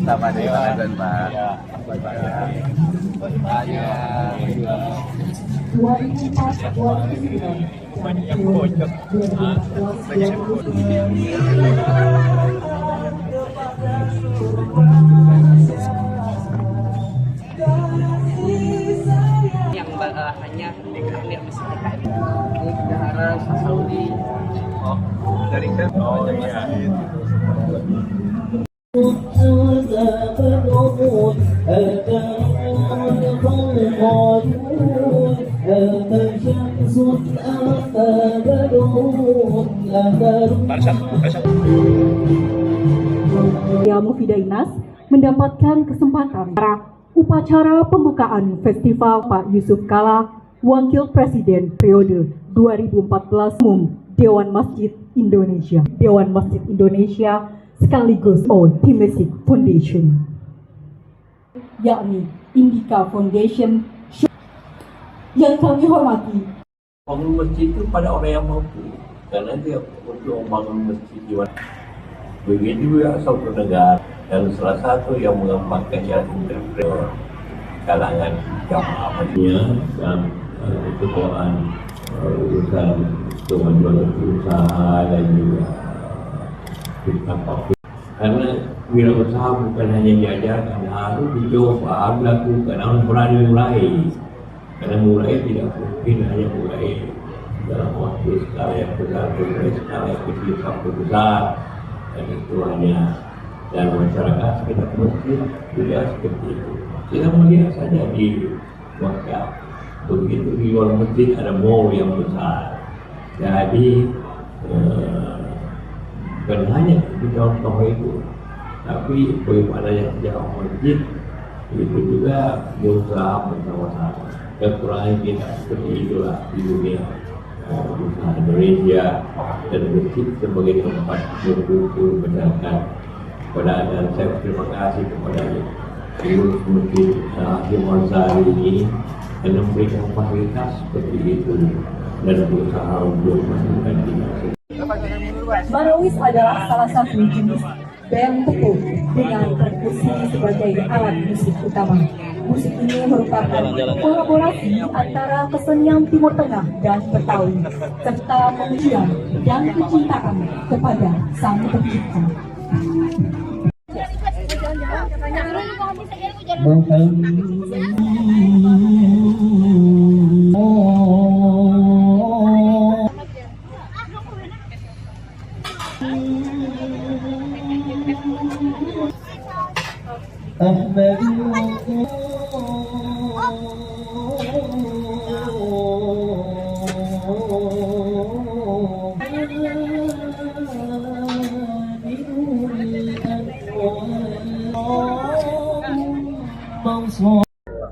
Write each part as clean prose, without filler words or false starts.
Sama dengan dan Pak. Ya, banyak pojok. Yang hanya deklarir di sini kan. Ini bendahara Saudi. Oh, dari kan? Oh iya. Mufidainas mendapatkan kesempatan upacara pembukaan festival Pak Yusuf Kala, Wakil Presiden periode 2014 Umum Dewan Masjid Indonesia. Dewan Masjid Indonesia sekaligus Temasek Foundation, yakni Indika Foundation. Yang kami hormati, bangun masjid itu pada orang yang mampu, karena dia untuk membangun masjid di mana. Begitu juga suatu negara, dan salah satu yang mengembangkan jalan entrepreneur kalangan jamaah maksudnya dan ketuaan urusan kemajuan usaha dan juga apapun. Karena wirausaha bukan hanya diajarkan, harus dicoba, harus dilakukan, harus berani mulai. Karena mulai tidak mungkin hanya mulai dalam waktu skala yang besar, mulai skala yang kecil sampai besar, dan itu hanya dan masyarakat kita mesti juga seperti itu. Kita melihat saja di Makkah, begitu di luar masjid ada mall yang besar. Jadi bukan hanya di contoh itu, tapi bagaimana yang sejauh masjid itu juga berusaha bersama-sama. Kekurangan kita seperti itulah di dunia usaha Indonesia, dan masjid sebagai tempat berkumpul berdasarkan kepada, dan saya terima kasih kepada pengurus masjid Hasyim Ansari ini yang memberikan fasilitas seperti itu dan berusaha untuk memajukan kita. Marawis adalah salah satu jenis band tepuh dengan perkusi sebagai alat musik utama. Musik ini merupakan kolaborasi antara kesenian Timur Tengah dan Betawi, serta pengujian dan kecintaan kepada Sang Pencipta.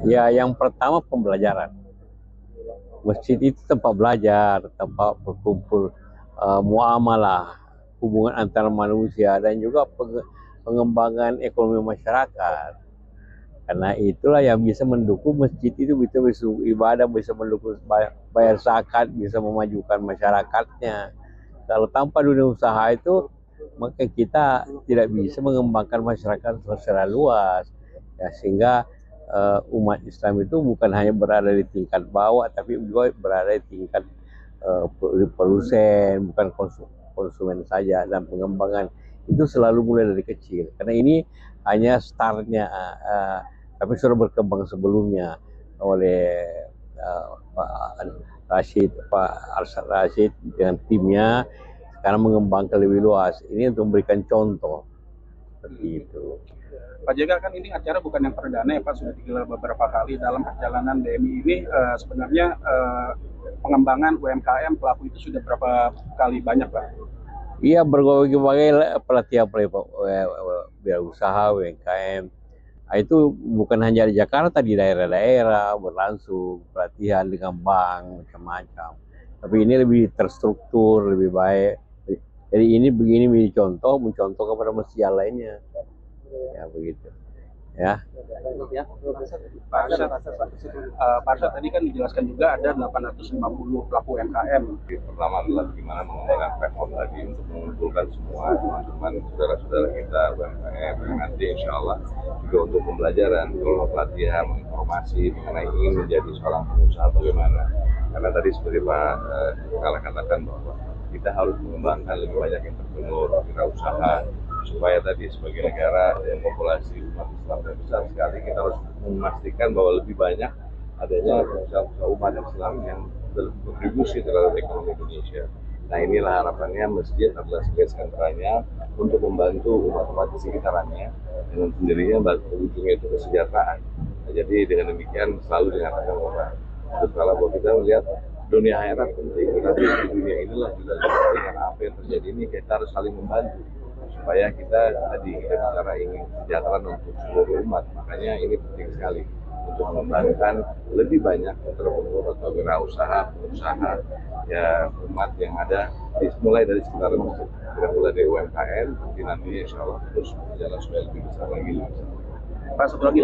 Ya, yang pertama pembelajaran. Masjid itu tempat belajar, tempat berkumpul, muamalah, hubungan antar manusia, dan juga pengembangan ekonomi masyarakat. Karena itulah yang bisa mendukung masjid itu, bisa ibadah, bisa mendukung bayar zakat, bisa memajukan masyarakatnya. Kalau tanpa dunia usaha itu, maka kita tidak bisa mengembangkan masyarakat secara luas. Ya, sehingga umat Islam itu bukan hanya berada di tingkat bawah, tapi juga berada di tingkat produsen, bukan konsumen saja. Dan pengembangan itu selalu mulai dari kecil, karena ini hanya startnya, tapi sudah berkembang sebelumnya oleh Pak Rashid, Pak Arsyad Rashid dengan timnya. Sekarang mengembangkan lebih luas. Ini untuk memberikan contoh seperti itu. Pak JK, kan ini acara bukan yang perdana ya Pak, sudah digelar beberapa kali dalam perjalanan DMI ini. Sebenarnya pengembangan UMKM pelaku itu sudah berapa kali banyak Pak? Iya, berbagai pelatihan usaha UMKM. Itu bukan hanya di Jakarta, di daerah-daerah berlangsung pelatihan dengan bank macam-macam. Tapi ini lebih terstruktur, lebih baik. Jadi ini begini menjadi contoh, mencontoh kepada masjid lainnya. Ya begitu. Ya, Pak Arsyad tadi kan dijelaskan juga ada 850 pelaku UMKM. Pertama adalah gimana mengembangkan platform tadi untuk mengumpulkan semua teman-teman saudara-saudara kita UMKM yang nanti insya Allah juga untuk pembelajaran, kalau pelatihan, informasi mengenai ingin menjadi seorang pengusaha bagaimana. Karena tadi seperti Pak Kala katakan bahwa kita harus mengembangkan lebih banyak entrepreneur, wirausaha, supaya tadi sebagai negara yang populasi umat Islam yang besar sekali, kita harus memastikan bahwa lebih banyak adanya usaha-usaha umat Islam yang berkontribusi terhadap ekonomi Indonesia. Nah inilah harapannya masjid adalah sebagai sentranya untuk membantu umat-umat di sekitarnya, dengan sendirinya ujungnya itu kesejahteraan. Nah, jadi dengan demikian selalu dikatakan bahwa terus kalau kita melihat dunia akhirat penting, tapi di dunia inilah juga penting karena apa yang terjadi ini kita harus saling membantu supaya kita tadi kita bicara ingin kesejahteraan untuk seluruh umat. Makanya ini penting sekali untuk mengembangkan lebih banyak entrepreneur atau wirausaha, pengusaha ya umat yang ada mulai dari sekitar masjid, mulai dari UMKM, nanti insya Allah terus berjalan supaya lebih besar lagi. Pak, satu lagi